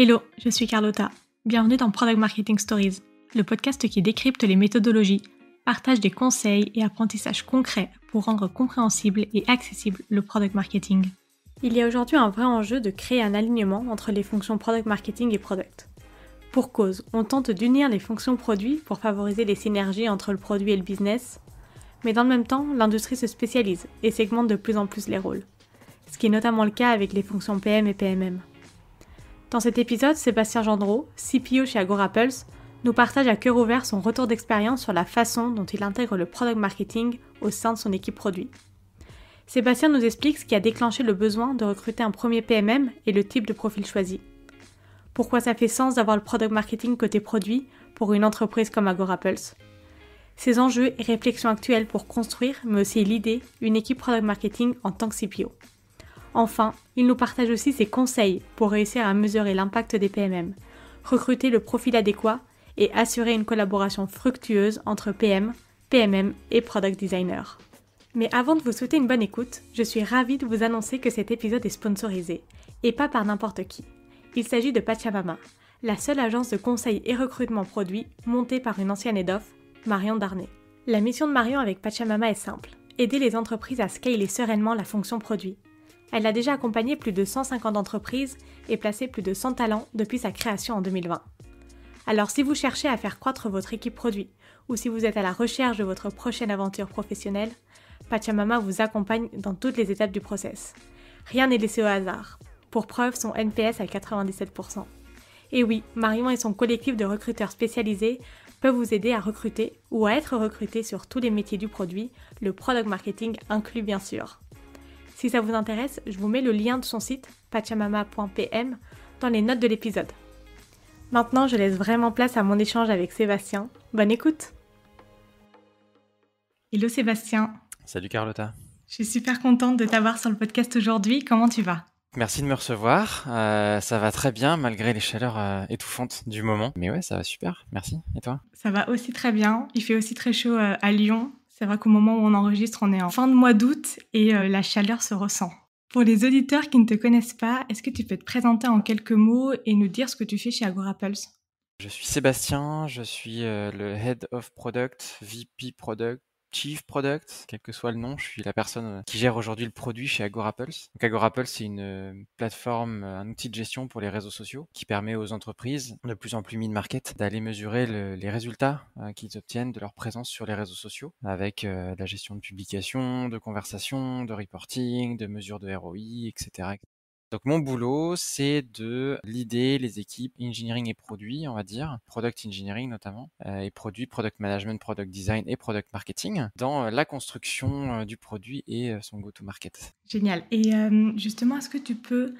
Hello, je suis Carlotta. Bienvenue dans Product Marketing Stories, le podcast qui décrypte les méthodologies, partage des conseils et apprentissages concrets pour rendre compréhensible et accessible le product marketing. Il y a aujourd'hui un vrai enjeu de créer un alignement entre les fonctions product marketing et product. Pour cause, on tente d'unir les fonctions produits pour favoriser les synergies entre le produit et le business, mais dans le même temps, l'industrie se spécialise et segmente de plus en plus les rôles, ce qui est notamment le cas avec les fonctions PM et PMM. Dans cet épisode, Sébastien Gendreau, CPO chez AgoraPulse, nous partage à cœur ouvert son retour d'expérience sur la façon dont il intègre le product marketing au sein de son équipe produit. Sébastien nous explique ce qui a déclenché le besoin de recruter un premier PMM et le type de profil choisi. Pourquoi ça fait sens d'avoir le product marketing côté produit pour une entreprise comme AgoraPulse. Ses enjeux et réflexions actuelles pour construire, mais aussi l'idée, une équipe product marketing en tant que CPO. Enfin, il nous partage aussi ses conseils pour réussir à mesurer l'impact des PMM, recruter le profil adéquat et assurer une collaboration fructueuse entre PM, PMM et Product Designer. Mais avant de vous souhaiter une bonne écoute, je suis ravie de vous annoncer que cet épisode est sponsorisé, et pas par n'importe qui. Il s'agit de Pachamama, la seule agence de conseil et recrutement produit montée par une ancienne head of, Marion Darnay. La mission de Marion avec Pachamama est simple, aider les entreprises à scaler sereinement la fonction produit. Elle a déjà accompagné plus de 150 entreprises et placé plus de 100 talents depuis sa création en 2020. Alors si vous cherchez à faire croître votre équipe produit ou si vous êtes à la recherche de votre prochaine aventure professionnelle, Pachamama vous accompagne dans toutes les étapes du process. Rien n'est laissé au hasard. Pour preuve, son NPS à 97%. Et oui, Marion et son collectif de recruteurs spécialisés peuvent vous aider à recruter ou à être recruté sur tous les métiers du produit, le product marketing inclus bien sûr. Si ça vous intéresse, je vous mets le lien de son site, pachamama.pm, dans les notes de l'épisode. Maintenant, je laisse vraiment place à mon échange avec Sébastien. Bonne écoute! Hello Sébastien! Salut Carlotta. Je suis super contente de t'avoir sur le podcast aujourd'hui. Comment tu vas? Merci de me recevoir. Ça va très bien malgré les chaleurs étouffantes du moment. Mais ouais, ça va super. Merci. Et toi? Ça va aussi très bien. Il fait aussi très chaud à Lyon. C'est vrai qu'au moment où on enregistre, on est en fin de mois d'août et la chaleur se ressent. Pour les auditeurs qui ne te connaissent pas, est-ce que tu peux te présenter en quelques mots et nous dire ce que tu fais chez AgoraPulse? Je suis Sébastien, je suis le Head of Product, VP Product, Chief Product, quel que soit le nom. Je suis la personne qui gère aujourd'hui le produit chez AgoraPulse. Donc AgoraPulse, c'est une plateforme, un outil de gestion pour les réseaux sociaux qui permet aux entreprises de plus en plus mid-market d'aller mesurer les résultats qu'ils obtiennent de leur présence sur les réseaux sociaux avec la gestion de publications, de conversations, de reporting, de mesures de ROI, etc. Donc mon boulot, c'est de leader les équipes engineering et produits, on va dire, product engineering notamment, et produit, product management, product design et product marketing dans la construction du produit et son go-to-market. Génial. Et justement, est-ce que tu peux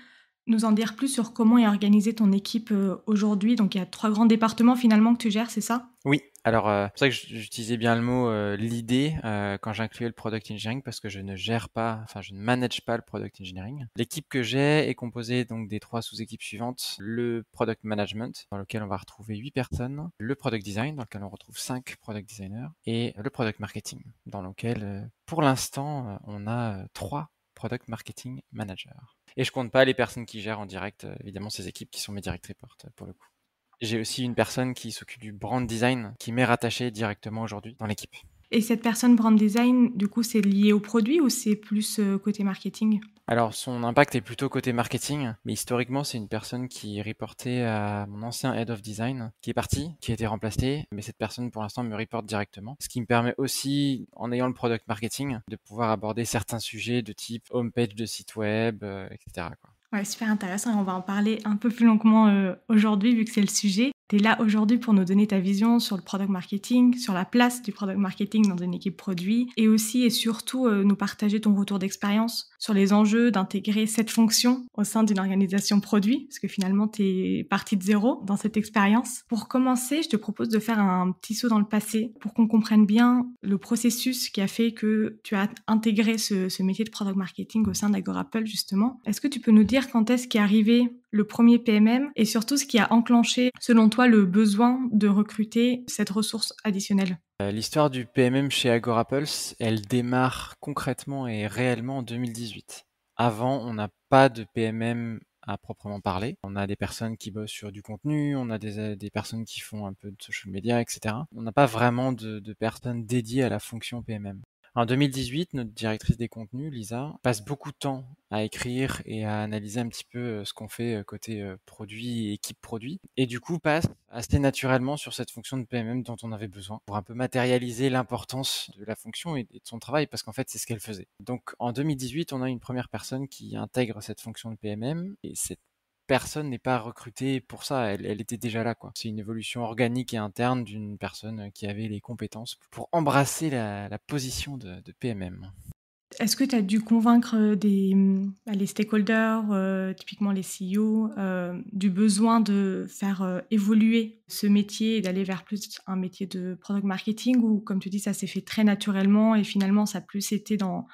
nous en dire plus sur comment est organisée ton équipe aujourd'hui? Donc, il y a 3 grands départements finalement que tu gères, c'est ça? Oui, alors c'est pour ça que j'utilisais bien le mot leader quand j'incluais le product engineering parce que je ne gère pas, enfin je ne manage pas le product engineering. L'équipe que j'ai est composée donc des 3 sous-équipes suivantes: le product management dans lequel on va retrouver 8 personnes, le product design dans lequel on retrouve 5 product designers et le product marketing dans lequel pour l'instant on a 3 product marketing managers. Et je compte pas les personnes qui gèrent en direct, évidemment ces équipes qui sont mes direct reports pour le coup. J'ai aussi une personne qui s'occupe du brand design qui m'est rattachée directement aujourd'hui dans l'équipe. Et cette personne brand design, du coup, c'est lié au produit ou c'est plus côté marketing? Alors son impact est plutôt côté marketing, mais historiquement c'est une personne qui reportait à mon ancien head of design, qui est parti, qui a été remplacé, mais cette personne pour l'instant me reporte directement, ce qui me permet aussi, en ayant le product marketing, de pouvoir aborder certains sujets de type homepage de site web, etc. quoi. Ouais, super intéressant et on va en parler un peu plus longuement aujourd'hui vu que c'est le sujet. Tu es là aujourd'hui pour nous donner ta vision sur le product marketing, sur la place du product marketing dans une équipe produit et aussi et surtout nous partager ton retour d'expérience sur les enjeux d'intégrer cette fonction au sein d'une organisation produit parce que finalement tu es parti de zéro dans cette expérience. Pour commencer, je te propose de faire un petit saut dans le passé pour qu'on comprenne bien le processus qui a fait que tu as intégré ce métier de product marketing au sein d'AgoraPulse justement. Est-ce que tu peux nous dire quand est-ce qu'est arrivé le premier PMM et surtout ce qui a enclenché, selon toi, le besoin de recruter cette ressource additionnelle? L'histoire du PMM chez AgoraPulse, elle démarre concrètement et réellement en 2018. Avant, on n'a pas de PMM à proprement parler. On a des personnes qui bossent sur du contenu, on a des personnes qui font un peu de social media, etc. On n'a pas vraiment de personnes dédiées à la fonction PMM. En 2018, notre directrice des contenus, Lisa, passe beaucoup de temps à écrire et à analyser un petit peu ce qu'on fait côté produit et équipe produit. Et du coup, passe assez naturellement sur cette fonction de PMM dont on avait besoin pour un peu matérialiser l'importance de la fonction et de son travail parce qu'en fait, c'est ce qu'elle faisait. Donc en 2018, on a une première personne qui intègre cette fonction de PMM et cette personne n'est pas recrutée pour ça, elle était déjà là, quoi. C'est une évolution organique et interne d'une personne qui avait les compétences pour embrasser la position de PMM. Est-ce que tu as dû convaincre les stakeholders, typiquement les CEO, du besoin de faire évoluer ce métier et d'aller vers plus un métier de product marketing ou comme tu dis, ça s'est fait très naturellement et finalement ça a plus été dans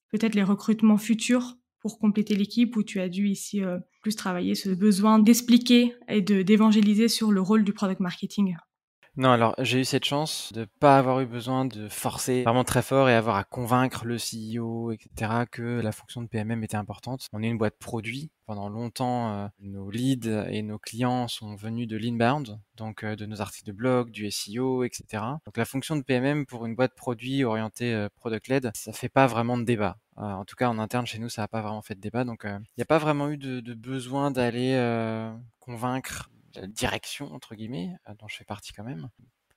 peut-être les recrutements futurs pour compléter l'équipe où tu as dû ici plus travailler ce besoin d'expliquer et d'évangéliser sur le rôle du product marketing? Non, alors j'ai eu cette chance de pas avoir eu besoin de forcer vraiment très fort et avoir à convaincre le CEO, etc., que la fonction de PMM était importante. On est une boîte produit. Pendant longtemps, nos leads et nos clients sont venus de l'inbound, donc de nos articles de blog, du SEO, etc. Donc la fonction de PMM pour une boîte produit orientée product-led, ça fait pas vraiment de débat. En tout cas, en interne, chez nous, ça n'a pas vraiment fait de débat. Donc, il n'y a pas vraiment eu de besoin d'aller convaincre la direction, entre guillemets, dont je fais partie quand même,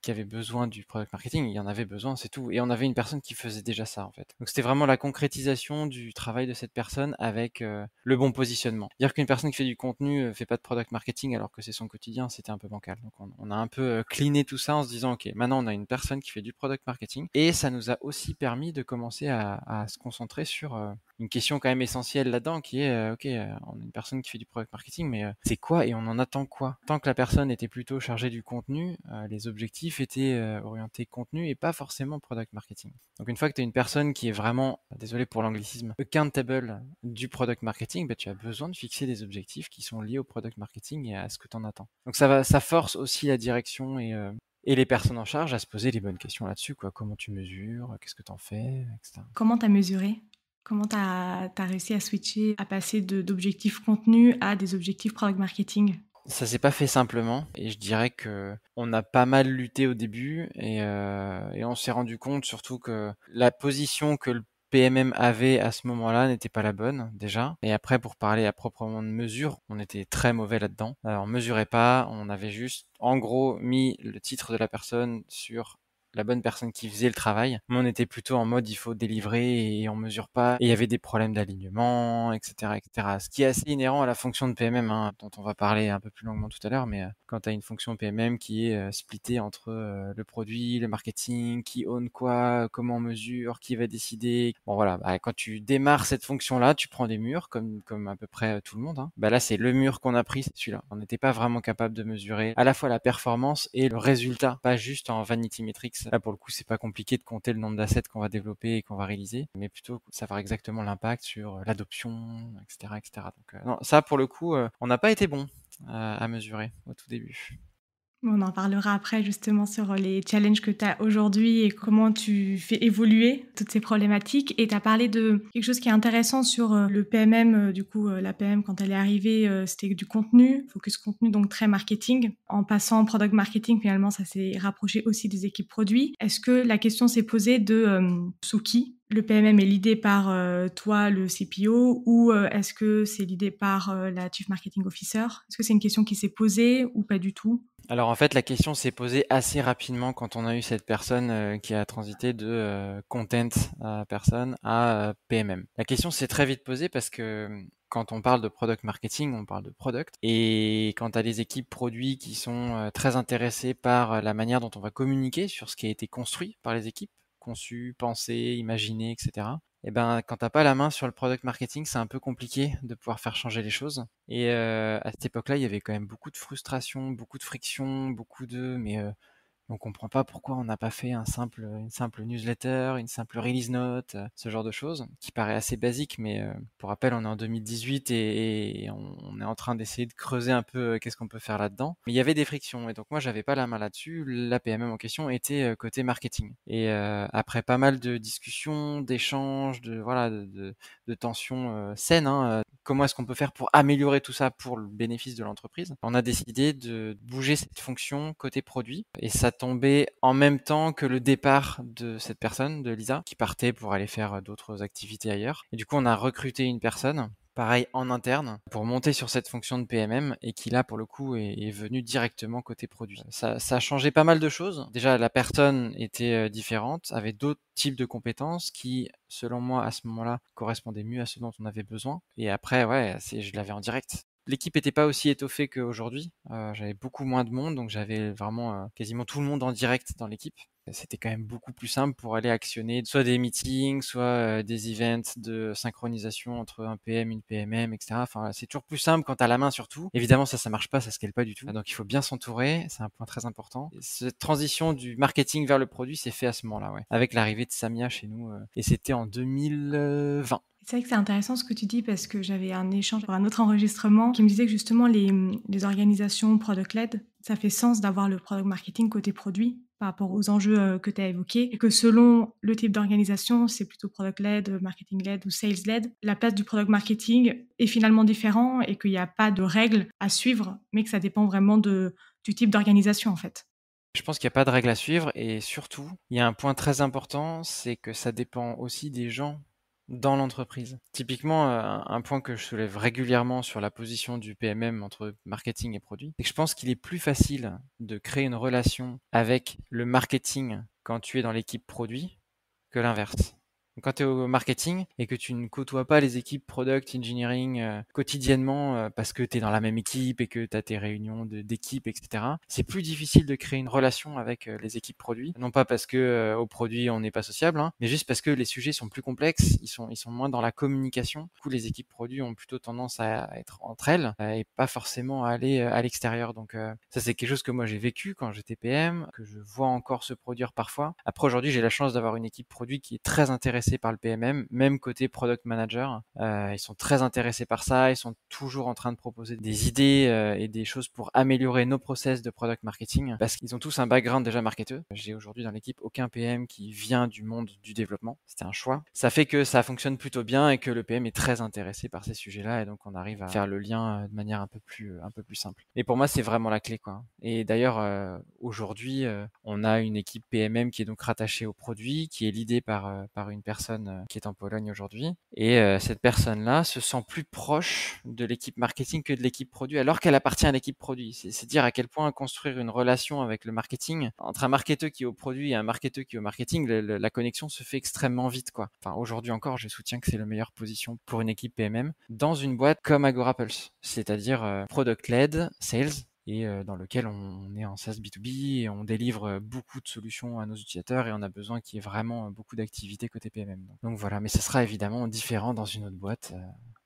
qui avait besoin du product marketing, il y en avait besoin, c'est tout. Et on avait une personne qui faisait déjà ça, en fait. Donc c'était vraiment la concrétisation du travail de cette personne avec le bon positionnement. Dire qu'une personne qui fait du contenu fait pas de product marketing alors que c'est son quotidien, c'était un peu bancal. Donc on a un peu cleané tout ça en se disant, ok, maintenant on a une personne qui fait du product marketing. Et ça nous a aussi permis de commencer à se concentrer sur une question quand même essentielle là-dedans qui est, ok, on a une personne qui fait du product marketing, mais c'est quoi et on en attend quoi? Tant que la personne était plutôt chargée du contenu, les objectifs étaient orientés contenu et pas forcément product marketing. Donc une fois que tu as une personne qui est vraiment, désolé pour l'anglicisme, accountable du product marketing, bah, tu as besoin de fixer des objectifs qui sont liés au product marketing et à ce que tu en attends. Donc ça force aussi la direction et les personnes en charge à se poser les bonnes questions là-dessus, quoi. Comment tu mesures, qu'est-ce que tu en fais, etc. Comment tu as mesuré? Comment tu as réussi à switcher, à passer d'objectifs contenu à des objectifs product marketing? Ça s'est pas fait simplement et je dirais que on a pas mal lutté au début et on s'est rendu compte surtout que la position que le PMM avait à ce moment-là n'était pas la bonne déjà. Et après, pour parler à proprement de mesure, on était très mauvais là-dedans. On mesurait pas, on avait juste en gros mis le titre de la personne sur la bonne personne qui faisait le travail, mais on était plutôt en mode il faut délivrer et on mesure pas. Et il y avait des problèmes d'alignement, etc., etc. Ce qui est assez inhérent à la fonction de PMM, hein, dont on va parler un peu plus longuement tout à l'heure. Mais quand tu as une fonction PMM qui est splittée entre le produit, le marketing, qui own quoi, comment on mesure, qui va décider. Bon voilà, bah, quand tu démarres cette fonction-là, tu prends des murs comme à peu près tout le monde. Hein. Bah là, c'est le mur qu'on a pris, c'est celui-là. On n'était pas vraiment capable de mesurer à la fois la performance et le résultat, pas juste en vanity metrics. Là, pour le coup, c'est pas compliqué de compter le nombre d'assets qu'on va développer et qu'on va réaliser, mais plutôt savoir exactement l'impact sur l'adoption, etc., etc. Donc, non, ça, pour le coup, on n'a pas été bon à mesurer au tout début. On en parlera après justement sur les challenges que tu as aujourd'hui et comment tu fais évoluer toutes ces problématiques. Et tu as parlé de quelque chose qui est intéressant sur le PMM. Du coup, la PM, quand elle est arrivée, c'était du contenu, focus contenu, donc très marketing. En passant en product marketing, finalement, ça s'est rapproché aussi des équipes produits. Est-ce que la question s'est posée de sous qui le PMM est l'idée par toi, le CPO, ou est-ce que c'est l'idée par la Chief Marketing Officer? Est-ce que c'est une question qui s'est posée ou pas du tout? Alors en fait, la question s'est posée assez rapidement quand on a eu cette personne qui a transité de content personne à PMM. La question s'est très vite posée parce que quand on parle de product marketing, on parle de product. Et quand tu as des équipes produits qui sont très intéressées par la manière dont on va communiquer sur ce qui a été construit par les équipes, conçu, pensé, imaginé, etc. Et ben, quand t'as pas la main sur le product marketing, c'est un peu compliqué de pouvoir faire changer les choses. Et à cette époque-là, il y avait quand même beaucoup de frustration, beaucoup de friction, beaucoup de mais on comprend pas pourquoi on n'a pas fait une simple newsletter, une simple release note, ce genre de choses, qui paraît assez basique, mais pour rappel, on est en 2018 et on est en train d'essayer de creuser un peu qu'est-ce qu'on peut faire là-dedans. Mais il y avait des frictions, et donc moi, j'avais pas la main là-dessus. La PMM en question était côté marketing. Et après pas mal de discussions, d'échanges, de voilà, de tensions saines, hein, comment est-ce qu'on peut faire pour améliorer tout ça pour le bénéfice de l'entreprise. On a décidé de bouger cette fonction côté produit et ça tombait en même temps que le départ de cette personne, de Lisa, qui partait pour aller faire d'autres activités ailleurs. Et du coup, on a recruté une personne pareil en interne pour monter sur cette fonction de PMM et qui là pour le coup est venu directement côté produit. Ça a changé pas mal de choses. Déjà la personne était différente, avait d'autres types de compétences qui selon moi à ce moment-là correspondaient mieux à ce dont on avait besoin. Et après ouais, je l'avais en direct. L'équipe n'était pas aussi étoffée qu'aujourd'hui. J'avais beaucoup moins de monde, donc j'avais vraiment quasiment tout le monde en direct dans l'équipe. C'était quand même beaucoup plus simple pour aller actionner soit des meetings, soit des events de synchronisation entre un PM, une PMM, etc. Enfin, c'est toujours plus simple quand t'as la main sur tout. Évidemment, ça marche pas, ça scale pas du tout. Donc, il faut bien s'entourer. C'est un point très important. Et cette transition du marketing vers le produit s'est fait à ce moment-là, ouais. Avec l'arrivée de Samia chez nous. Et c'était en 2020. C'est vrai que c'est intéressant ce que tu dis parce que j'avais un échange pour un autre enregistrement qui me disait que justement les organisations product-led, ça fait sens d'avoir le product marketing côté produit par rapport aux enjeux que tu as évoqués et que selon le type d'organisation, c'est plutôt product-led, marketing-led ou sales-led, la place du product marketing est finalement différent et qu'il n'y a pas de règles à suivre, mais que ça dépend vraiment du type d'organisation en fait. Je pense qu'il n'y a pas de règle à suivre et surtout, il y a un point très important, c'est que ça dépend aussi des gens dans l'entreprise. Typiquement, un point que je soulève régulièrement sur la position du PMM entre marketing et produit, c'est que je pense qu'il est plus facile de créer une relation avec le marketing quand tu es dans l'équipe produit que l'inverse. Quand tu es au marketing et que tu ne côtoies pas les équipes product engineering quotidiennement parce que tu es dans la même équipe et que tu as tes réunions d'équipe, etc., c'est plus difficile de créer une relation avec les équipes produits. Non pas parce que au produit on n'est pas sociable, hein, mais juste parce que les sujets sont plus complexes, ils sont moins dans la communication. Du coup, les équipes produits ont plutôt tendance à être entre elles et pas forcément à aller à l'extérieur. Donc ça, c'est quelque chose que moi j'ai vécu quand j'étais PM, que je vois encore se produire parfois. Après, aujourd'hui, j'ai la chance d'avoir une équipe produit qui est très intéressée par le PMM, même côté product manager. Ils sont très intéressés par ça, ils sont toujours en train de proposer des idées et des choses pour améliorer nos process de product marketing parce qu'ils ont tous un background déjà marketeur. J'ai aujourd'hui dans l'équipe aucun PM qui vient du monde du développement. C'était un choix. Ça fait que ça fonctionne plutôt bien et que le PM est très intéressé par ces sujets-là et donc on arrive à faire le lien de manière un peu plus simple. Et pour moi, c'est vraiment la clé, quoi. Et d'ailleurs, aujourd'hui, on a une équipe PMM qui est donc rattachée au produit, qui est leadée par une personne qui est en Pologne aujourd'hui. Et cette personne-là se sent plus proche de l'équipe marketing que de l'équipe produit, alors qu'elle appartient à l'équipe produit. C'est dire à quel point construire une relation avec le marketing, entre un marketeur qui est au produit et un marketeur qui est au marketing, la connexion se fait extrêmement vite, quoi. Enfin, aujourd'hui encore, je soutiens que c'est la meilleure position pour une équipe PMM dans une boîte comme Agora Pulse, c'est-à-dire product-led, sales, et dans lequel on est en SaaS B2B et on délivre beaucoup de solutions à nos utilisateurs et on a besoin qu'il y ait vraiment beaucoup d'activités côté PMM. Donc voilà, mais ce sera évidemment différent dans une autre boîte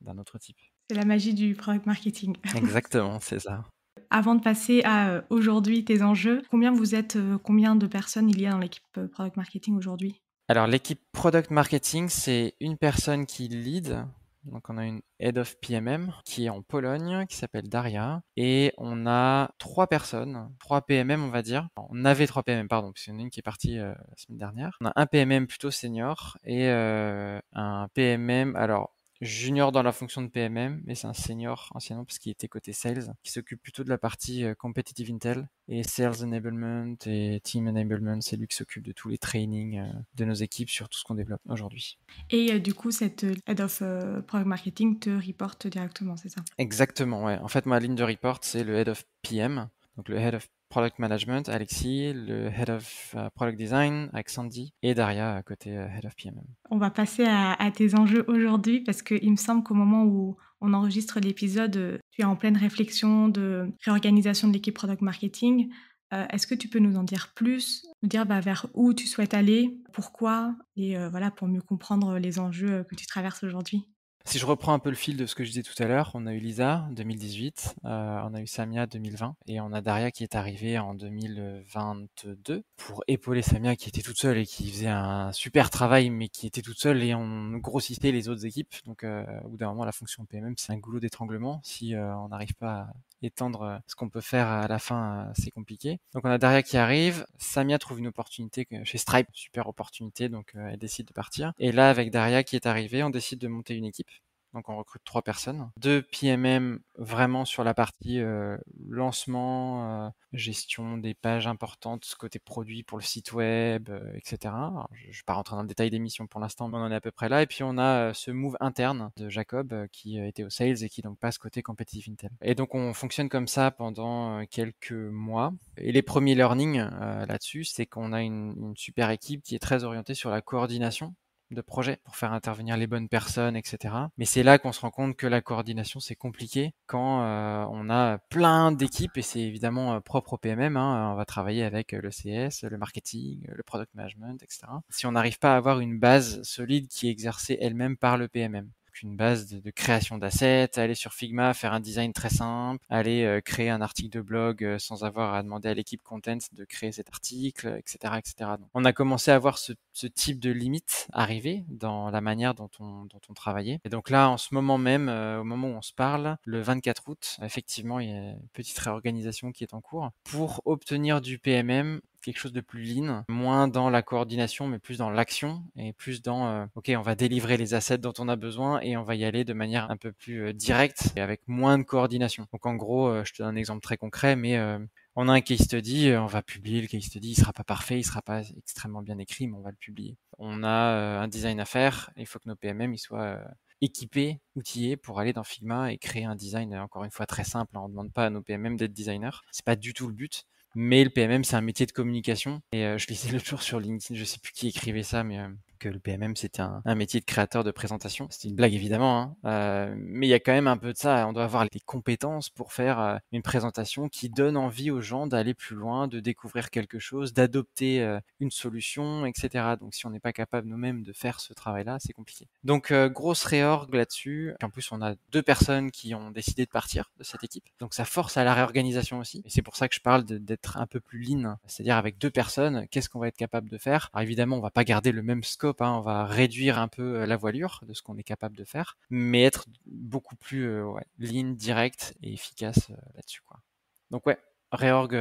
d'un autre type. C'est la magie du product marketing. Exactement, c'est ça. Avant de passer à aujourd'hui tes enjeux, combien vous êtes, combien de personnes il y a dans l'équipe product marketing aujourd'hui? Alors l'équipe product marketing, c'est une personne qui lead. Donc on a une Head of PMM qui est en Pologne, qui s'appelle Daria. Et on a 3 personnes, 3 PMM on va dire. On avait 3 PMM, pardon, parce qu'il y en a une qui est partie la semaine dernière. On a un PMM plutôt senior et un PMM, alors junior dans la fonction de PMM, mais c'est un senior anciennement parce qu'il était côté sales, qui s'occupe plutôt de la partie competitive intel et sales enablement et team enablement. C'est lui qui s'occupe de tous les trainings de nos équipes sur tout ce qu'on développe aujourd'hui. Et du coup, cette Head of Product Marketing te reporte directement, c'est ça? Exactement, ouais. En fait, ma ligne de report, c'est le Head of PM, donc le Head of Product Management, Alexis, le Head of Product Design avec Sandy et Daria à côté Head of PMM. On va passer à tes enjeux aujourd'hui parce qu'il me semble qu'au moment où on enregistre l'épisode, tu es en pleine réflexion de réorganisation de l'équipe Product Marketing. Est-ce que tu peux nous en dire plus, nous dire vers où tu souhaites aller, pourquoi et voilà, pour mieux comprendre les enjeux que tu traverses aujourd'hui? Si je reprends un peu le fil de ce que je disais tout à l'heure, on a eu Lisa 2018, on a eu Samia 2020 et on a Daria qui est arrivée en 2022 pour épauler Samia qui était toute seule et qui faisait un super travail mais qui était toute seule et on grossissait les autres équipes. Donc au bout d'un moment la fonction PMM c'est un goulot d'étranglement si on n'arrive pas à étendre ce qu'on peut faire à la fin, c'est compliqué. Donc on a Daria qui arrive, Samia trouve une opportunité chez Stripe, super opportunité, donc elle décide de partir. Et là avec Daria qui est arrivée, on décide de monter une équipe. Donc on recrute 3 personnes. 2 PMM vraiment sur la partie lancement, gestion des pages importantes côté produit pour le site web, etc. Alors, je ne vais pas rentrer dans le détail des missions pour l'instant, mais on en est à peu près là. Et puis on a ce move interne de Jacob qui était au sales et qui donc passe côté competitive intel. Et donc on fonctionne comme ça pendant quelques mois. Et les premiers learnings là-dessus, c'est qu'on a une super équipe qui est très orientée sur la coordination de projet pour faire intervenir les bonnes personnes, etc. Mais c'est là qu'on se rend compte que la coordination, c'est compliqué quand on a plein d'équipes et c'est évidemment propre au PMM. Hein. On va travailler avec le CS, le marketing, le product management, etc. Si on n'arrive pas à avoir une base solide qui est exercée elle-même par le PMM. Une base de création d'assets, aller sur Figma, faire un design très simple, aller créer un article de blog sans avoir à demander à l'équipe content de créer cet article, etc., etc. Donc, on a commencé à voir ce type de limite arriver dans la manière dont on travaillait. Et donc là, en ce moment même, au moment où on se parle, le 24 août, effectivement, il y a une petite réorganisation qui est en cours pour obtenir du PMM quelque chose de plus lean, moins dans la coordination, mais plus dans l'action et plus dans OK, on va délivrer les assets dont on a besoin et on va y aller de manière un peu plus directe et avec moins de coordination. Donc en gros, je te donne un exemple très concret, mais on a un case study, on va publier le case study, il sera pas parfait, il sera pas extrêmement bien écrit, mais on va le publier. On a un design à faire, il faut que nos PMM ils soient équipés, outillés pour aller dans Figma et créer un design encore une fois très simple. On ne demande pas à nos PMM d'être designers, c'est pas du tout le but. Mais le PMM, c'est un métier de communication. Et je lisais l'autre jour sur LinkedIn, je sais plus qui écrivait ça, mais que le PMM, c'était un métier de créateur de présentation. C'était une blague, évidemment, hein. Mais il y a quand même un peu de ça. On doit avoir les compétences pour faire une présentation qui donne envie aux gens d'aller plus loin, de découvrir quelque chose, d'adopter une solution, etc. Donc, si on n'est pas capable nous-mêmes de faire ce travail-là, c'est compliqué. Donc, grosse réorg là-dessus. En plus, on a 2 personnes qui ont décidé de partir de cette équipe. Donc, ça force à la réorganisation aussi. Et c'est pour ça que je parle d'être un peu plus lean. C'est-à-dire, avec 2 personnes, qu'est-ce qu'on va être capable de faire? Alors, évidemment, on va pas garder le même scope, hein, on va réduire un peu la voilure de ce qu'on est capable de faire, mais être beaucoup plus lean, direct et efficace là-dessus, quoi. Donc ouais, réorg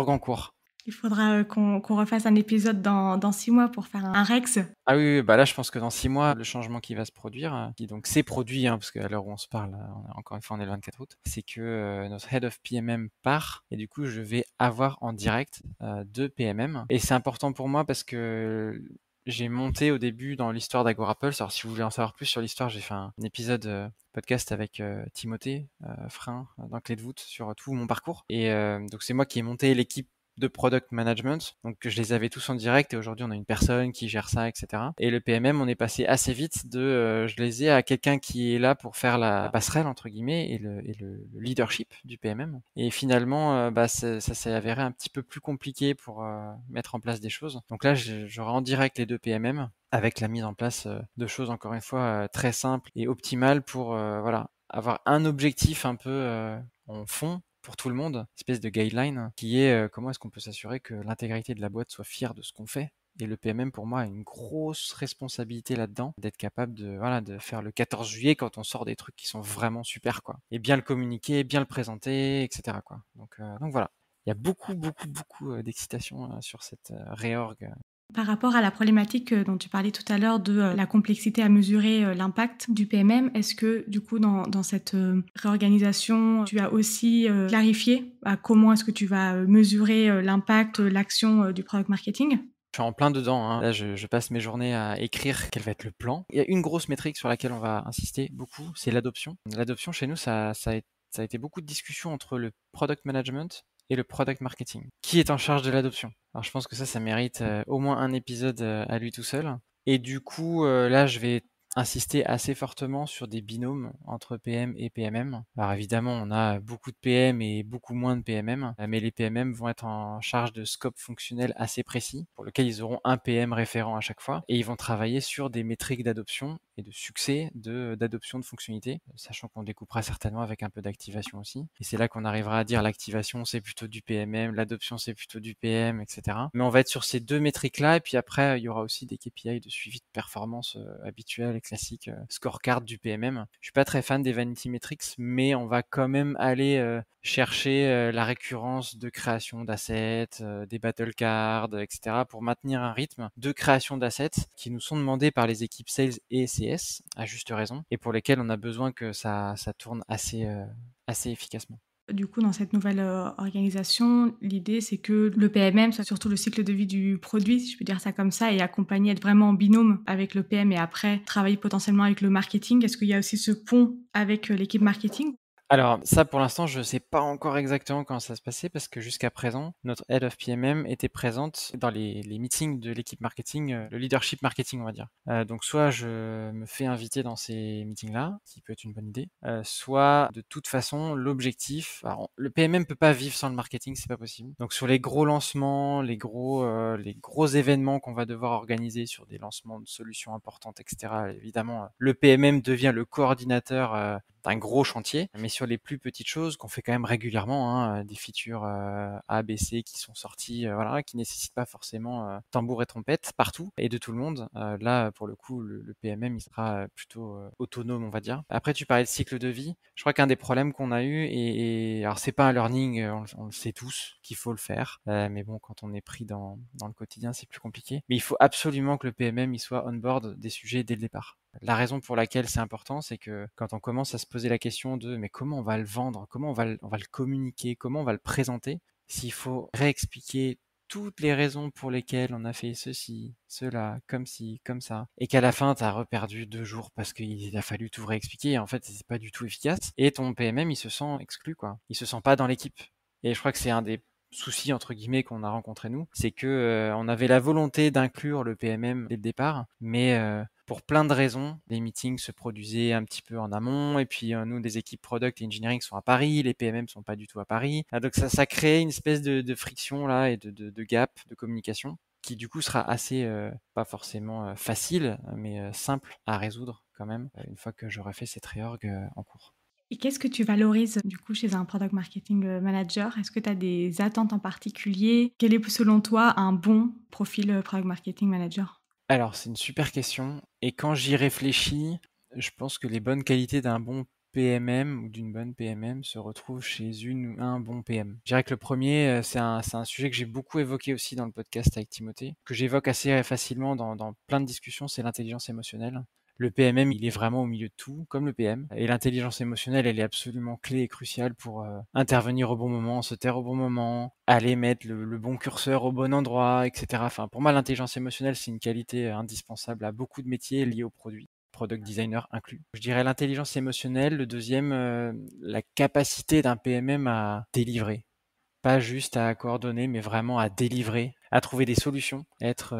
en cours. Il faudra qu'on refasse un épisode dans 6 mois pour faire un Rex. Ah oui, bah là je pense que dans 6 mois, le changement qui va se produire, qui donc s'est produit, hein, parce qu'à l'heure où on se parle, encore une fois on est le 24 août, c'est que notre Head of PMM part, et du coup je vais avoir en direct 2 PMM. Et c'est important pour moi parce que j'ai monté au début dans l'histoire d'AgoraPulse. Alors si vous voulez en savoir plus sur l'histoire, j'ai fait un épisode podcast avec Timothée Frein dans Clé de voûte sur tout mon parcours. Et donc c'est moi qui ai monté l'équipe de product management. Donc je les avais tous en direct et aujourd'hui on a une personne qui gère ça, etc. Et le PMM, on est passé assez vite de je les ai à quelqu'un qui est là pour faire la passerelle entre guillemets et le leadership du PMM. Et finalement, ça s'est avéré un petit peu plus compliqué pour mettre en place des choses. Donc là, j'aurai en direct les 2 PMM avec la mise en place de choses encore une fois très simples et optimales pour voilà, avoir un objectif un peu en fond pour tout le monde, espèce de guideline qui est comment est-ce qu'on peut s'assurer que l'intégralité de la boîte soit fière de ce qu'on fait. Et le PMM, pour moi, a une grosse responsabilité là-dedans, d'être capable de faire le 14 juillet quand on sort des trucs qui sont vraiment super, quoi. Et bien le communiquer, bien le présenter, etc., quoi. Donc voilà. Il y a beaucoup d'excitation sur cette réorg. Par rapport à la problématique dont tu parlais tout à l'heure de la complexité à mesurer l'impact du PMM, est-ce que du coup dans cette réorganisation, tu as aussi clarifié comment est-ce que tu vas mesurer l'impact, l'action du product marketing? Je suis en plein dedans, hein. Là, je passe mes journées à écrire quel va être le plan. Il y a une grosse métrique sur laquelle on va insister beaucoup, c'est l'adoption. L'adoption chez nous, ça a été beaucoup de discussions entre le product management et le product marketing. Qui est en charge de l'adoption? Alors je pense que ça mérite au moins un épisode à lui tout seul. Et du coup, là, je vais insister assez fortement sur des binômes entre PM et PMM. Alors évidemment, on a beaucoup de PM et beaucoup moins de PMM, mais les PMM vont être en charge de scope fonctionnel assez précis, pour lequel ils auront un PM référent à chaque fois, et ils vont travailler sur des métriques d'adoption et de succès d'adoption de fonctionnalités, sachant qu'on découpera certainement avec un peu d'activation aussi. Et c'est là qu'on arrivera à dire l'activation c'est plutôt du PMM, l'adoption c'est plutôt du PM, etc. Mais on va être sur ces 2 métriques-là, et puis après il y aura aussi des KPI de suivi de performance habituels, les classiques scorecards du PMM. Je suis pas très fan des vanity metrics, mais on va quand même aller chercher la récurrence de création d'assets, des battle cards, etc. pour maintenir un rythme de création d'assets qui nous sont demandés par les équipes sales et CS, à juste raison, et pour lesquels on a besoin que ça tourne assez efficacement. Du coup, dans cette nouvelle organisation, l'idée, c'est que le PMM soit surtout le cycle de vie du produit, si je peux dire ça comme ça, et accompagner, être vraiment en binôme avec le PM et après travailler potentiellement avec le marketing. Est-ce qu'il y a aussi ce pont avec l'équipe marketing? Alors ça, pour l'instant, je sais pas encore exactement comment ça se passait parce que jusqu'à présent, notre Head of PMM était présente dans les meetings de l'équipe marketing, le leadership marketing, on va dire. Donc soit je me fais inviter dans ces meetings-là, ce qui peut être une bonne idée, soit de toute façon, l'objectif... Alors, le PMM peut pas vivre sans le marketing, c'est pas possible. Donc sur les gros lancements, les gros événements qu'on va devoir organiser sur des lancements de solutions importantes, etc., évidemment, le PMM devient le coordinateur d'un gros chantier, mais sur les plus petites choses qu'on fait quand même régulièrement, hein, des features A, B, C qui sont sorties, voilà, qui nécessitent pas forcément tambour et trompette partout et de tout le monde. Là, pour le coup, le PMM, il sera plutôt autonome, on va dire. Après, tu parlais de cycle de vie. Je crois qu'un des problèmes qu'on a eu, et alors c'est pas un learning, on le sait tous qu'il faut le faire, mais bon, quand on est pris dans le quotidien, c'est plus compliqué. Mais il faut absolument que le PMM il soit on board des sujets dès le départ. La raison pour laquelle c'est important, c'est que quand on commence à se poser la question de mais comment on va le vendre, comment on va le communiquer, comment on va le présenter, s'il faut réexpliquer toutes les raisons pour lesquelles on a fait ceci, cela, comme ci, comme ça, et qu'à la fin, tu as reperdu 2 jours parce qu'il a fallu tout réexpliquer, et en fait, c'est pas du tout efficace, et ton PMM, il se sent exclu, quoi. Il se sent pas dans l'équipe. Et je crois que c'est un des soucis, entre guillemets, qu'on a rencontré nous, c'est que on avait la volonté d'inclure le PMM dès le départ, mais pour plein de raisons, les meetings se produisaient un petit peu en amont, et puis nous, des équipes product et engineering sont à Paris, les PMM sont pas du tout à Paris. Donc ça crée une espèce de friction là et de gap de communication qui du coup sera assez, pas forcément facile, mais simple à résoudre quand même, une fois que j'aurai fait cette réorg en cours. Et qu'est-ce que tu valorises du coup chez un product marketing manager? Est-ce que tu as des attentes en particulier? Quel est selon toi un bon profil product marketing manager? Alors, c'est une super question. Et quand j'y réfléchis, je pense que les bonnes qualités d'un bon PMM ou d'une bonne PMM se retrouvent chez une ou un bon PM. Je dirais que le premier, c'est un sujet que j'ai beaucoup évoqué aussi dans le podcast avec Timothée, que j'évoque assez facilement dans plein de discussions, c'est l'intelligence émotionnelle. Le PMM, il est vraiment au milieu de tout, comme le PM. Et l'intelligence émotionnelle, elle est absolument clé et cruciale pour intervenir au bon moment, se taire au bon moment, aller mettre le bon curseur au bon endroit, etc. Enfin, pour moi, l'intelligence émotionnelle, c'est une qualité indispensable à beaucoup de métiers liés au produit, product designer inclus. Je dirais l'intelligence émotionnelle. Le deuxième, la capacité d'un PMM à délivrer. Pas juste à coordonner, mais vraiment à délivrer, à trouver des solutions, être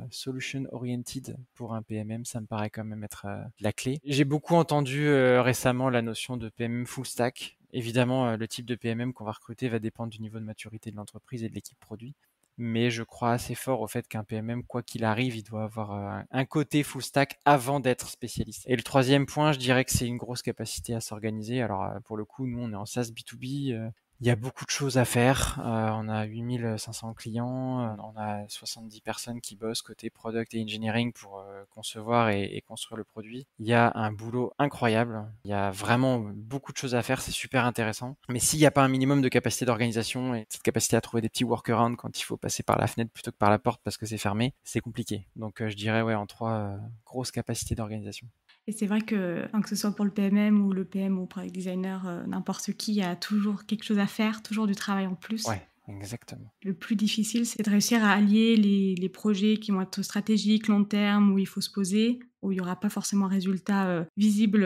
solution oriented pour un PMM, ça me paraît quand même être la clé. J'ai beaucoup entendu récemment la notion de PMM full stack. Évidemment, le type de PMM qu'on va recruter va dépendre du niveau de maturité de l'entreprise et de l'équipe produit. Mais je crois assez fort au fait qu'un PMM, quoi qu'il arrive, il doit avoir un côté full stack avant d'être spécialiste. Et le troisième point, je dirais que c'est une grosse capacité à s'organiser. Alors pour le coup, nous, on est en SaaS B2B. Il y a beaucoup de choses à faire. On a 8500 clients, on a 70 personnes qui bossent côté product et engineering pour concevoir et construire le produit. Il y a un boulot incroyable. Il y a vraiment beaucoup de choses à faire. C'est super intéressant. Mais s'il n'y a pas un minimum de capacité d'organisation et cette capacité à trouver des petits workarounds quand il faut passer par la fenêtre plutôt que par la porte parce que c'est fermé, c'est compliqué. Donc je dirais ouais en 3 grosses capacités d'organisation. Et c'est vrai que ce soit pour le PMM ou le PM ou le product designer, n'importe qui, il y a toujours quelque chose à faire, toujours du travail en plus. Ouais, exactement. Le plus difficile, c'est de réussir à allier les projets qui vont être stratégiques, long terme, où il faut se poser, où il n'y aura pas forcément un résultat visible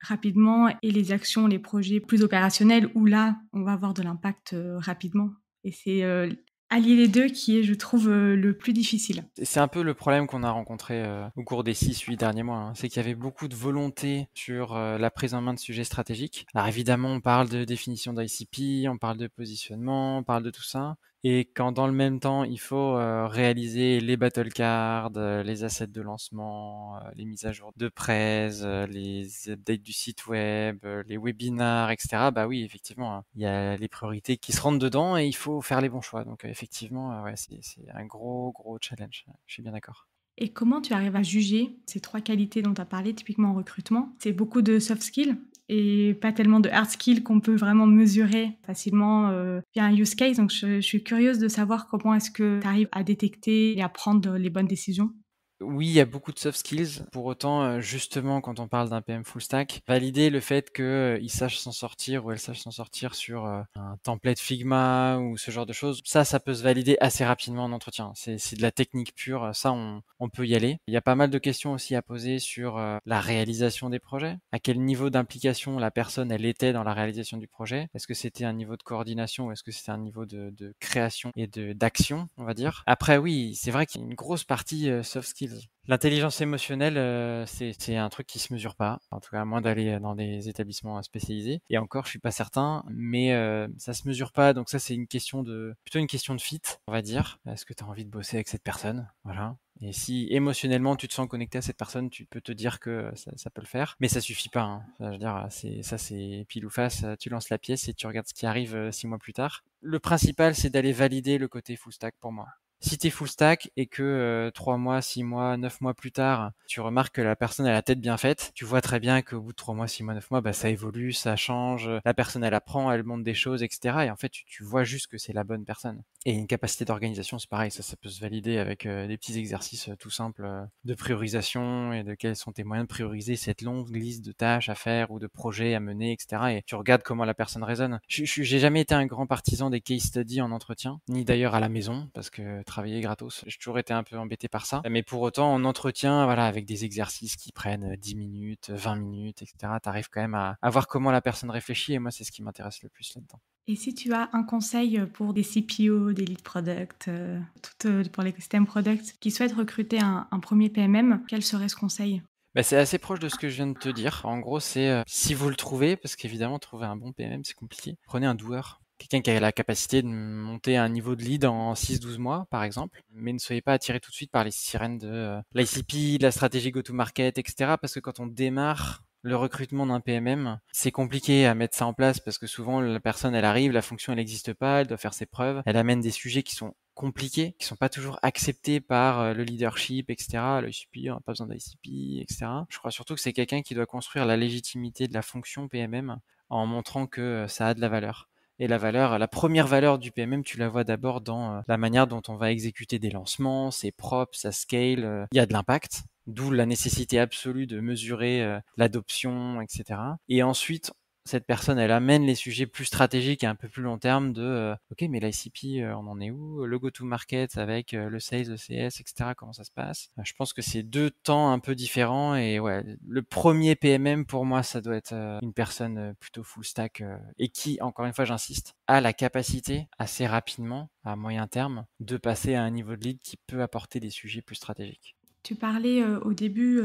rapidement, et les actions, les projets plus opérationnels, où là, on va avoir de l'impact rapidement. Et c'est allier les deux qui est, je trouve, le plus difficile. C'est un peu le problème qu'on a rencontré au cours des 6-8 derniers mois, hein. C'est qu'il y avait beaucoup de volonté sur la prise en main de sujets stratégiques. Alors évidemment, on parle de définition d'ICP, on parle de positionnement, on parle de tout ça. Et quand dans le même temps, il faut réaliser les battle cards, les assets de lancement, les mises à jour de presse, les updates du site web, les webinars, etc. Bah oui, effectivement, hein, il y a les priorités qui se rentrent dedans et il faut faire les bons choix. Donc effectivement, ouais, c'est un gros challenge. Je suis bien d'accord. Et comment tu arrives à juger ces 3 qualités dont tu as parlé typiquement en recrutement? C'est beaucoup de soft skills et pas tellement de hard skills qu'on peut vraiment mesurer facilement, via un use case. Donc je suis curieuse de savoir comment est-ce que tu arrives à détecter et à prendre les bonnes décisions? Oui, il y a beaucoup de soft skills. Pour autant, justement, quand on parle d'un PM full stack, valider le fait que, il sache s'en sortir ou elle sache s'en sortir sur, un template Figma ou ce genre de choses, ça peut se valider assez rapidement en entretien. C'est de la technique pure, ça on peut y aller. Il y a pas mal de questions aussi à poser sur, la réalisation des projets. À quel niveau d'implication la personne, elle était dans la réalisation du projet? Est-ce que c'était un niveau de coordination ou est-ce que c'était un niveau de création et d'action, on va dire? Après oui, c'est vrai qu'il y a une grosse partie, soft skills. L'intelligence émotionnelle, c'est un truc qui se mesure pas. En tout cas, à moins d'aller dans des établissements spécialisés. Et encore, je suis pas certain, mais ça se mesure pas. Donc ça, c'est plutôt une question de fit, on va dire. Est-ce que tu as envie de bosser avec cette personne? Voilà. Et si émotionnellement tu te sens connecté à cette personne, tu peux te dire que ça peut le faire. Mais ça suffit pas, hein. Je veux dire, c'est pile ou face. Tu lances la pièce et tu regardes ce qui arrive 6 mois plus tard. Le principal, c'est d'aller valider le côté full stack pour moi. Si t'es full stack et que 3 mois, 6 mois, 9 mois plus tard, tu remarques que la personne a la tête bien faite, tu vois très bien qu'au bout de 3 mois, 6 mois, 9 mois, bah, ça évolue, ça change, la personne elle apprend, elle montre des choses, etc. Et en fait, tu vois juste que c'est la bonne personne. Et une capacité d'organisation, c'est pareil, ça peut se valider avec des petits exercices tout simples de priorisation et de quels sont tes moyens de prioriser cette longue liste de tâches à faire ou de projets à mener, etc. Et tu regardes comment la personne raisonne. J'ai jamais été un grand partisan des case studies en entretien, ni d'ailleurs à la maison, parce que travailler gratos, j'ai toujours été un peu embêté par ça. Mais pour autant, en entretien, voilà, avec des exercices qui prennent 10 minutes, 20 minutes, etc., t'arrives quand même à voir comment la personne réfléchit, et moi, c'est ce qui m'intéresse le plus là-dedans. Et si tu as un conseil pour des CPO, des lead product, pour l'écosystème product qui souhaitent recruter un premier PMM, quel serait ce conseil? Bah, c'est assez proche de ce que je viens de te dire. En gros, c'est si vous le trouvez, parce qu'évidemment, trouver un bon PMM, c'est compliqué, prenez un doueur. Quelqu'un qui a la capacité de monter un niveau de lead en 6-12 mois, par exemple. Mais ne soyez pas attiré tout de suite par les sirènes de l'ICP, de la stratégie go-to-market, etc. Parce que quand on démarre le recrutement d'un PMM, c'est compliqué à mettre ça en place parce que souvent la personne elle arrive, la fonction elle n'existe pas, elle doit faire ses preuves, elle amène des sujets qui sont compliqués, qui sont pas toujours acceptés par le leadership, etc. Le ICP, on n'a pas besoin d'ICP, etc. Je crois surtout que c'est quelqu'un qui doit construire la légitimité de la fonction PMM en montrant que ça a de la valeur. Et la valeur, la première valeur du PMM, tu la vois d'abord dans la manière dont on va exécuter des lancements, c'est propre, ça scale, il y a de l'impact, d'où la nécessité absolue de mesurer l'adoption, etc. Et ensuite, cette personne, elle amène les sujets plus stratégiques et un peu plus long terme de ok, mais l'ICP, on en est où? Le go-to-market avec le sales, le CS, etc. Comment ça se passe? Je pense que c'est deux temps un peu différents et ouais, le premier PMM pour moi, ça doit être une personne plutôt full stack et qui, encore une fois, j'insiste, a la capacité assez rapidement, à moyen terme, de passer à un niveau de lead qui peut apporter des sujets plus stratégiques. Tu parlais au début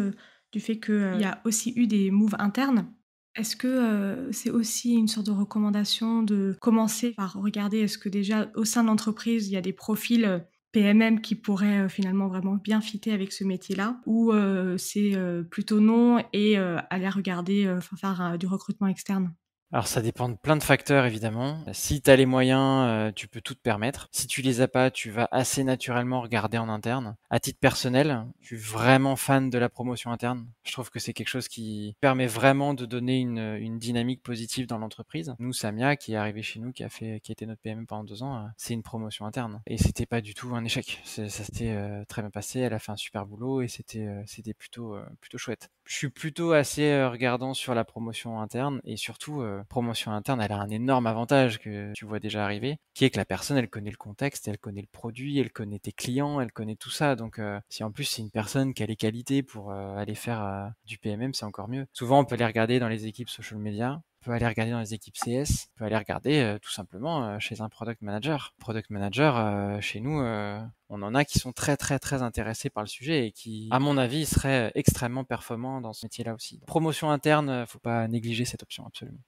du fait qu'il y a aussi eu des moves internes. Est-ce que c'est aussi une sorte de recommandation de commencer par regarder est-ce que déjà au sein de l'entreprise, il y a des profils PMM qui pourraient finalement vraiment bien fitter avec ce métier-là ou c'est plutôt non et aller regarder, faire du recrutement externe? Alors ça dépend de plein de facteurs évidemment. Si tu as les moyens, tu peux tout te permettre. Si tu les as pas, tu vas assez naturellement regarder en interne. À titre personnel, je suis vraiment fan de la promotion interne. Je trouve que c'est quelque chose qui permet vraiment de donner une dynamique positive dans l'entreprise. Nous, Samia, qui est arrivé chez nous, qui a été notre PM pendant 2 ans, c'est une promotion interne. Et c'était pas du tout un échec. Ça s'était très bien passé. Elle a fait un super boulot et c'était plutôt chouette. Je suis plutôt assez regardant sur la promotion interne et surtout promotion interne, elle a un énorme avantage que tu vois déjà arriver, qui est que la personne, elle connaît le contexte, elle connaît le produit, elle connaît tes clients, elle connaît tout ça. Donc si en plus c'est une personne qui a les qualités pour aller faire du PMM, c'est encore mieux. Souvent, on peut les regarder dans les équipes social media. On peut aller regarder dans les équipes CS, on peut aller regarder tout simplement chez un product manager. Product manager, chez nous, on en a qui sont très très très intéressés par le sujet et qui, à mon avis, seraient extrêmement performants dans ce métier-là aussi. Promotion interne, faut pas négliger cette option absolument.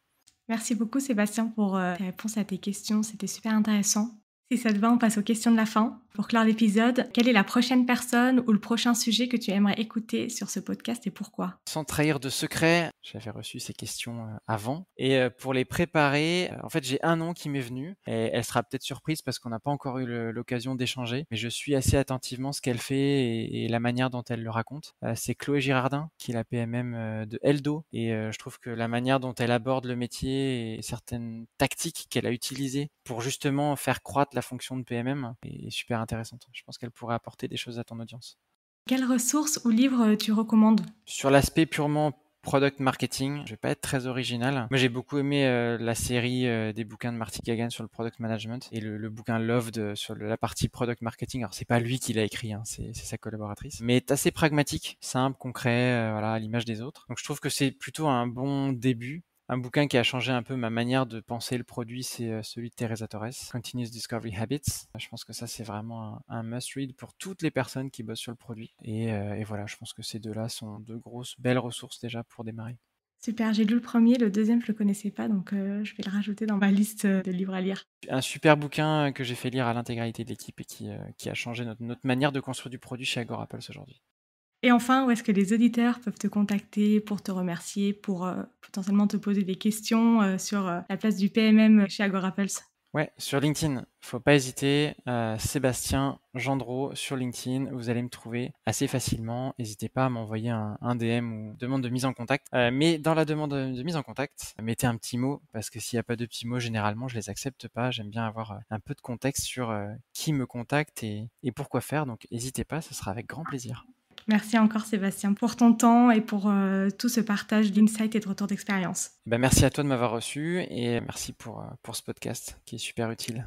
Merci beaucoup Sébastien pour tes réponses à tes questions, c'était super intéressant. Si ça te va, on passe aux questions de la fin. Pour clore l'épisode, quelle est la prochaine personne ou le prochain sujet que tu aimerais écouter sur ce podcast et pourquoi ? Sans trahir de secret, j'avais reçu ces questions avant. Et pour les préparer, en fait, j'ai un nom qui m'est venu. Et elle sera peut-être surprise parce qu'on n'a pas encore eu l'occasion d'échanger. Mais je suis assez attentivement ce qu'elle fait et la manière dont elle le raconte. C'est Chloé Girardin, qui est la PMM de Eldo. Et je trouve que la manière dont elle aborde le métier et certaines tactiques qu'elle a utilisées pour justement faire croître la fonction de PMM est super intéressante. Je pense qu'elle pourrait apporter des choses à ton audience. Quelles ressources ou livres tu recommandes ? Sur l'aspect purement product marketing, je vais pas être très original. Moi, j'ai beaucoup aimé la série des bouquins de Marty Kagan sur le product management et le bouquin Loved sur la partie product marketing. Alors, c'est pas lui qui l'a écrit, hein, c'est sa collaboratrice. Mais est assez pragmatique, simple, concret, voilà, à l'image des autres. Donc, je trouve que c'est plutôt un bon début. Un bouquin qui a changé un peu ma manière de penser le produit, c'est celui de Teresa Torres, Continuous Discovery Habits. Je pense que ça, c'est vraiment un must-read pour toutes les personnes qui bossent sur le produit. Et voilà, je pense que ces deux-là sont deux grosses, belles ressources déjà pour démarrer. Super, j'ai lu le premier, le deuxième, je le connaissais pas, donc je vais le rajouter dans ma liste de livres à lire. Un super bouquin que j'ai fait lire à l'intégralité de l'équipe et qui a changé notre manière de construire du produit chez Agorapulse aujourd'hui. Et enfin, où est-ce que les auditeurs peuvent te contacter pour te remercier, pour potentiellement te poser des questions sur la place du PMM chez Agorapulse ? Ouais, sur LinkedIn, faut pas hésiter. Sébastien Gendreau sur LinkedIn, vous allez me trouver assez facilement. N'hésitez pas à m'envoyer un DM ou demande de mise en contact. Mais dans la demande de mise en contact, mettez un petit mot parce que s'il n'y a pas de petit mot, généralement, je les accepte pas. J'aime bien avoir un peu de contexte sur qui me contacte et pourquoi faire. Donc, n'hésitez pas, ce sera avec grand plaisir. Merci encore Sébastien pour ton temps et pour tout ce partage d'insights et de retours d'expérience. Merci à toi de m'avoir reçu et merci pour ce podcast qui est super utile.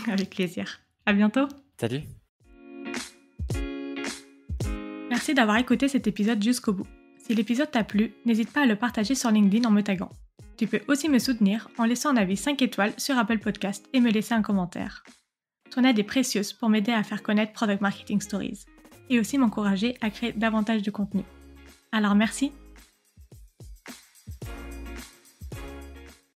Avec plaisir. À bientôt. Salut. Merci d'avoir écouté cet épisode jusqu'au bout. Si l'épisode t'a plu, n'hésite pas à le partager sur LinkedIn en me taguant. Tu peux aussi me soutenir en laissant un avis 5 étoiles sur Apple Podcast et me laisser un commentaire. Ton aide est précieuse pour m'aider à faire connaître Product Marketing Stories et aussi m'encourager à créer davantage de contenu. Alors merci